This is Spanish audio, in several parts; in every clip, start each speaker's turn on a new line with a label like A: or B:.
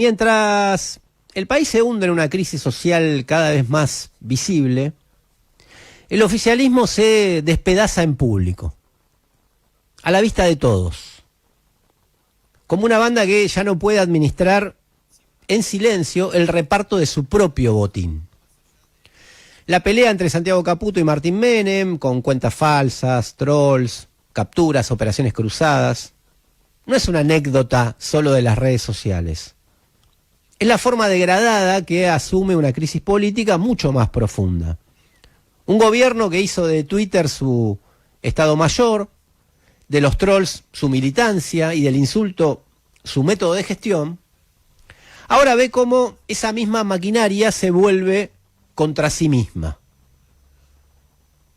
A: Mientras el país se hunde en una crisis social cada vez más visible, el oficialismo se despedaza en público, a la vista de todos, como una banda que ya no puede administrar en silencio el reparto de su propio botín. La pelea entre Santiago Caputo y Martín Menem, con cuentas falsas, trolls, capturas, operaciones cruzadas, no es una anécdota solo de las redes sociales. Es la forma degradada que asume una crisis política mucho más profunda. Un gobierno que hizo de Twitter su estado mayor, de los trolls su militancia y del insulto su método de gestión, ahora ve cómo esa misma maquinaria se vuelve contra sí misma.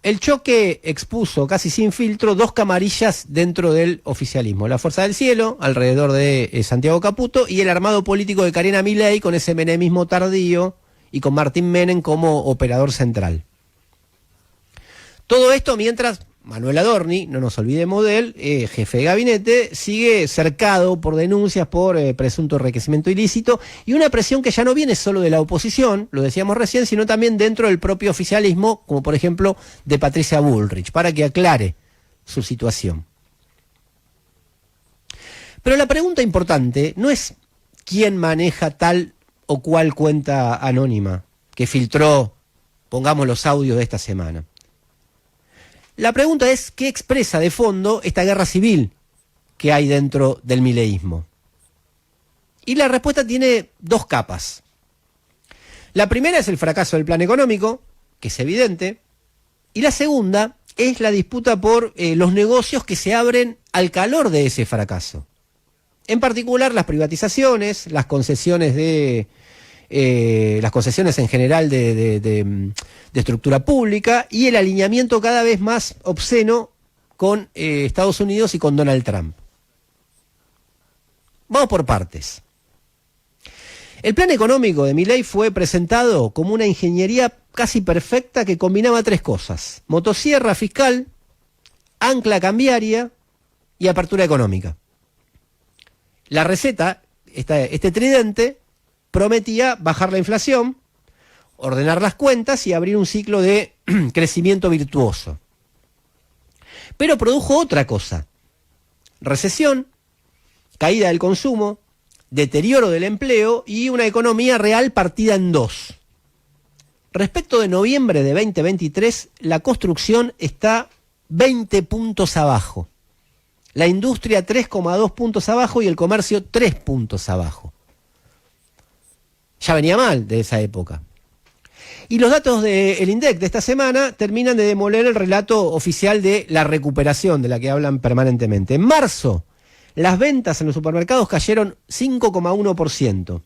A: El choque expuso casi sin filtro dos camarillas dentro del oficialismo. La Fuerza del Cielo, alrededor de Santiago Caputo, y el armado político de Carina Milei con ese menemismo tardío y con Martín Menem como operador central. Todo esto mientras Manuel Adorni, no nos olvidemos de él, jefe de gabinete, sigue cercado por denuncias por presunto enriquecimiento ilícito y una presión que ya no viene solo de la oposición, lo decíamos recién, sino también dentro del propio oficialismo, como por ejemplo de Patricia Bullrich, para que aclare su situación. Pero la pregunta importante no es quién maneja tal o cual cuenta anónima que filtró, pongamos, los audios de esta semana. La pregunta es qué expresa de fondo esta guerra civil que hay dentro del mileísmo. Y la respuesta tiene dos capas. La primera es el fracaso del plan económico, que es evidente, y la segunda es la disputa por los negocios que se abren al calor de ese fracaso. En particular las privatizaciones, las concesiones en general de estructura pública y el alineamiento cada vez más obsceno con Estados Unidos y con Donald Trump. Vamos por partes. El plan económico de Milei fue presentado como una ingeniería casi perfecta que combinaba tres cosas: motosierra fiscal, ancla cambiaria y apertura económica. La receta, este tridente, prometía bajar la inflación, ordenar las cuentas y abrir un ciclo de crecimiento virtuoso. Pero produjo otra cosa: recesión, caída del consumo, deterioro del empleo y una economía real partida en dos. Respecto de noviembre de 2023, la construcción está 20 puntos abajo, la industria 3,2 puntos abajo y el comercio 3 puntos abajo. Ya venía mal de esa época. Y los datos del INDEC de esta semana terminan de demoler el relato oficial de la recuperación de la que hablan permanentemente. En marzo, las ventas en los supermercados cayeron 5,1%.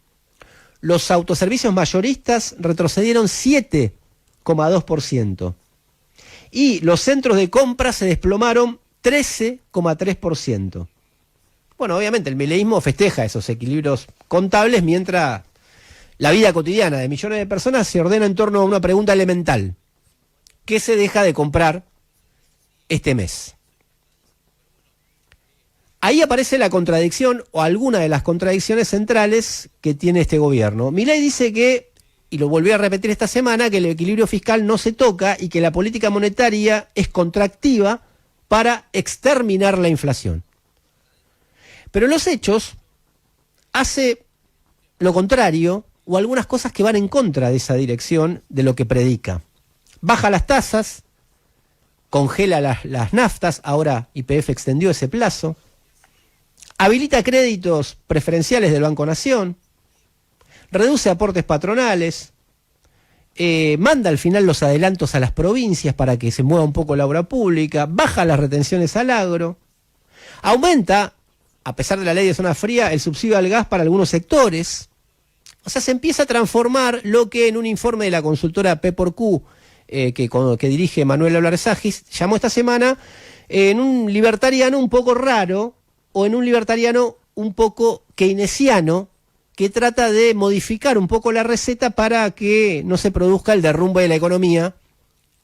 A: Los autoservicios mayoristas retrocedieron 7,2%. Y los centros de compra se desplomaron 13,3%. Bueno, obviamente el mileísmo festeja esos equilibrios contables mientras la vida cotidiana de millones de personas se ordena en torno a una pregunta elemental: ¿qué se deja de comprar este mes? Ahí aparece la contradicción o alguna de las contradicciones centrales que tiene este gobierno. Milei dice que, y lo volvió a repetir esta semana, que el equilibrio fiscal no se toca y que la política monetaria es contractiva para exterminar la inflación. Pero los hechos hace lo contrario, o algunas cosas que van en contra de esa dirección de lo que predica. Baja las tasas, congela las naftas, ahora YPF extendió ese plazo, habilita créditos preferenciales del Banco Nación, reduce aportes patronales, manda al final los adelantos a las provincias para que se mueva un poco la obra pública, baja las retenciones al agro, aumenta, a pesar de la ley de zona fría, el subsidio al gas para algunos sectores. O sea, se empieza a transformar lo que en un informe de la consultora P4Q, que dirige Manuel Olarzagis, llamó esta semana en un libertariano un poco raro, o en un libertariano un poco keynesiano, que trata de modificar un poco la receta para que no se produzca el derrumbe de la economía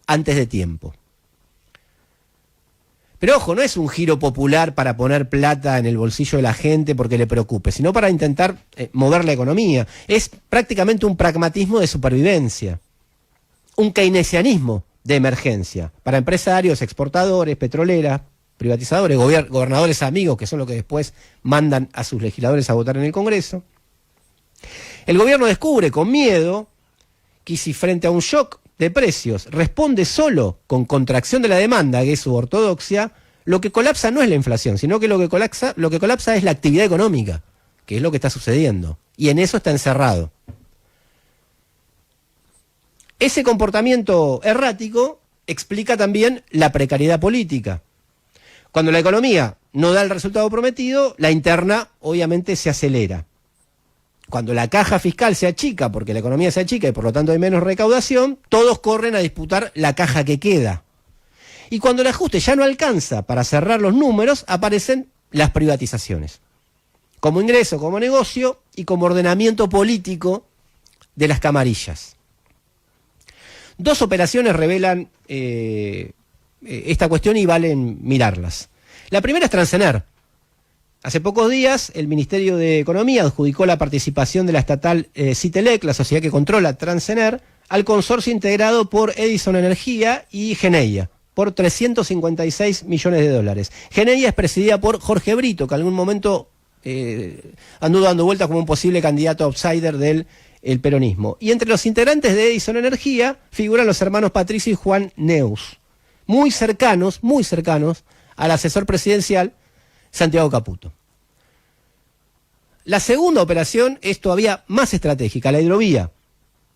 A: antes de tiempo. Pero ojo, no es un giro popular para poner plata en el bolsillo de la gente porque le preocupe, sino para intentar mover la economía. Es prácticamente un pragmatismo de supervivencia, un keynesianismo de emergencia para empresarios, exportadores, petroleras, privatizadores, gobernadores amigos, que son los que después mandan a sus legisladores a votar en el Congreso. El gobierno descubre con miedo que si frente a un shock de precios responde solo con contracción de la demanda, que es su ortodoxia, lo que colapsa no es la inflación, sino que lo que colapsa es la actividad económica, que es lo que está sucediendo. Y en eso está encerrado. Ese comportamiento errático explica también la precariedad política. Cuando la economía no da el resultado prometido, la interna obviamente se acelera. Cuando la caja fiscal se achica, porque la economía se achica y por lo tanto hay menos recaudación, todos corren a disputar la caja que queda. Y cuando el ajuste ya no alcanza para cerrar los números, aparecen las privatizaciones. Como ingreso, como negocio y como ordenamiento político de las camarillas. Dos operaciones revelan esta cuestión y valen mirarlas. La primera es Transener. Hace pocos días el Ministerio de Economía adjudicó la participación de la estatal Citelec, la sociedad que controla Transener, al consorcio integrado por Edison Energía y Geneia, por 356 millones de dólares. Geneia es presidida por Jorge Brito, que en algún momento anduvo dando vueltas como un posible candidato outsider del peronismo. Y entre los integrantes de Edison Energía figuran los hermanos Patricio y Juan Neus, muy cercanos al asesor presidencial Santiago Caputo. La segunda operación es todavía más estratégica, la hidrovía.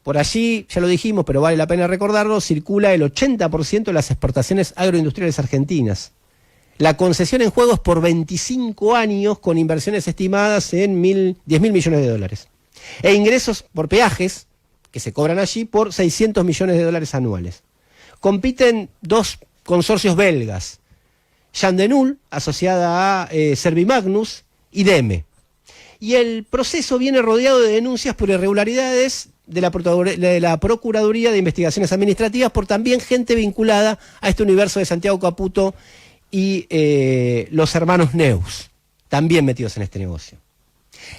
A: Por allí, ya lo dijimos, pero vale la pena recordarlo, circula el 80% de las exportaciones agroindustriales argentinas. La concesión en juego es por 25 años con inversiones estimadas en 10.000 millones de dólares. E ingresos por peajes, que se cobran allí, por 600 millones de dólares anuales. Compiten dos consorcios belgas, Jan de Null, asociada a Servimagnus, y DEME. Y el proceso viene rodeado de denuncias por irregularidades de la Procuraduría de Investigaciones Administrativas por también gente vinculada a este universo de Santiago Caputo y los hermanos Neus, también metidos en este negocio.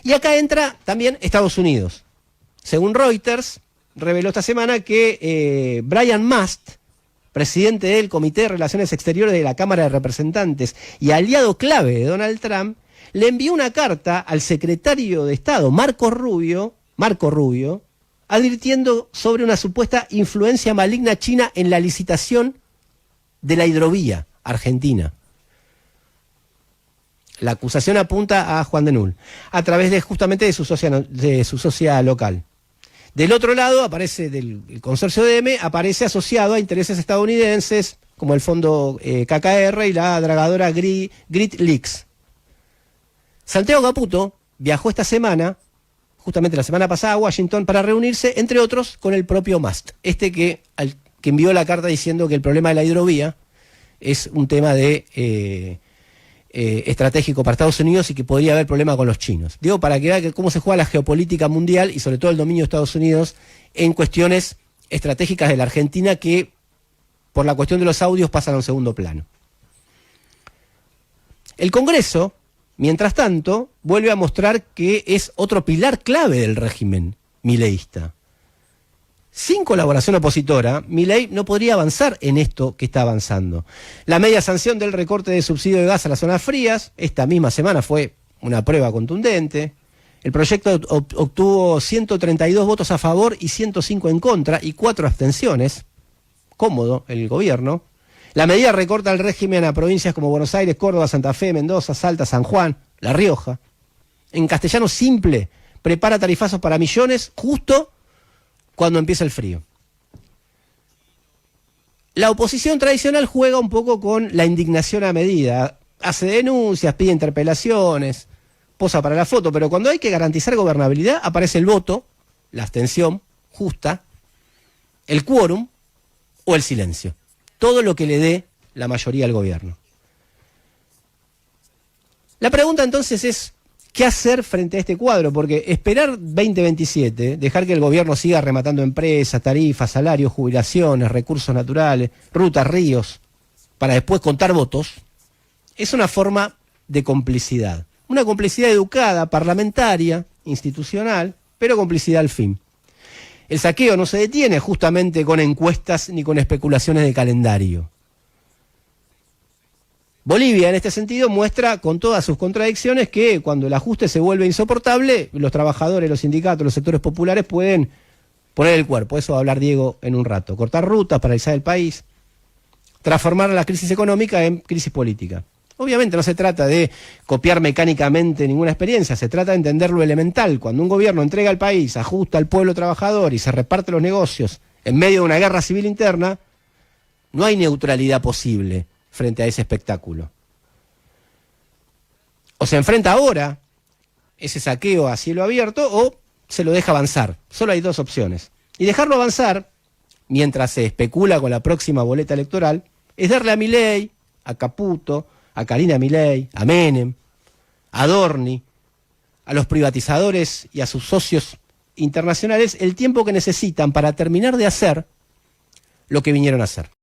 A: Y acá entra también Estados Unidos. Según Reuters, reveló esta semana que Brian Mast, presidente del Comité de Relaciones Exteriores de la Cámara de Representantes y aliado clave de Donald Trump, le envió una carta al secretario de Estado, Marco Rubio, advirtiendo sobre una supuesta influencia maligna china en la licitación de la hidrovía argentina. La acusación apunta a Juan de Null, a través justamente de su socia local. Del otro lado, aparece del consorcio DEME, aparece asociado a intereses estadounidenses, como el fondo KKR y la dragadora Great Lakes. Santiago Caputo viajó esta semana, justamente la semana pasada, a Washington para reunirse, entre otros, con el propio Mast, que envió la carta diciendo que el problema de la hidrovía es un tema estratégico para Estados Unidos y que podría haber problema con los chinos. Digo, para que vean cómo se juega la geopolítica mundial y sobre todo el dominio de Estados Unidos en cuestiones estratégicas de la Argentina que, por la cuestión de los audios, pasan a un segundo plano. El Congreso, mientras tanto, vuelve a mostrar que es otro pilar clave del régimen mileísta. Sin colaboración opositora, Milei no podría avanzar en esto que está avanzando. La media sanción del recorte de subsidio de gas a las zonas frías, esta misma semana fue una prueba contundente. El proyecto obtuvo 132 votos a favor y 105 en contra y 4 abstenciones. Cómodo el gobierno. La medida recorta el régimen a provincias como Buenos Aires, Córdoba, Santa Fe, Mendoza, Salta, San Juan, La Rioja. En castellano simple, prepara tarifazos para millones justo cuando empieza el frío. La oposición tradicional juega un poco con la indignación a medida, hace denuncias, pide interpelaciones, posa para la foto, pero cuando hay que garantizar gobernabilidad aparece el voto, la abstención justa, el quórum o el silencio. Todo lo que le dé la mayoría al gobierno. La pregunta entonces es, ¿qué hacer frente a este cuadro? Porque esperar 2027, dejar que el gobierno siga rematando empresas, tarifas, salarios, jubilaciones, recursos naturales, rutas, ríos, para después contar votos, es una forma de complicidad. Una complicidad educada, parlamentaria, institucional, pero complicidad al fin. El saqueo no se detiene justamente con encuestas ni con especulaciones de calendario. Bolivia, en este sentido, muestra con todas sus contradicciones que cuando el ajuste se vuelve insoportable, los trabajadores, los sindicatos, los sectores populares pueden poner el cuerpo. Eso va a hablar Diego en un rato. Cortar rutas, paralizar el país, transformar la crisis económica en crisis política. Obviamente no se trata de copiar mecánicamente ninguna experiencia, se trata de entender lo elemental. Cuando un gobierno entrega al país, ajusta al pueblo trabajador y se reparte los negocios en medio de una guerra civil interna, no hay neutralidad posible frente a ese espectáculo. O se enfrenta ahora ese saqueo a cielo abierto o se lo deja avanzar. Solo hay dos opciones. Y dejarlo avanzar, mientras se especula con la próxima boleta electoral, es darle a Milei, a Caputo, a Karina Milei, a Menem, a Dorni, a los privatizadores y a sus socios internacionales el tiempo que necesitan para terminar de hacer lo que vinieron a hacer.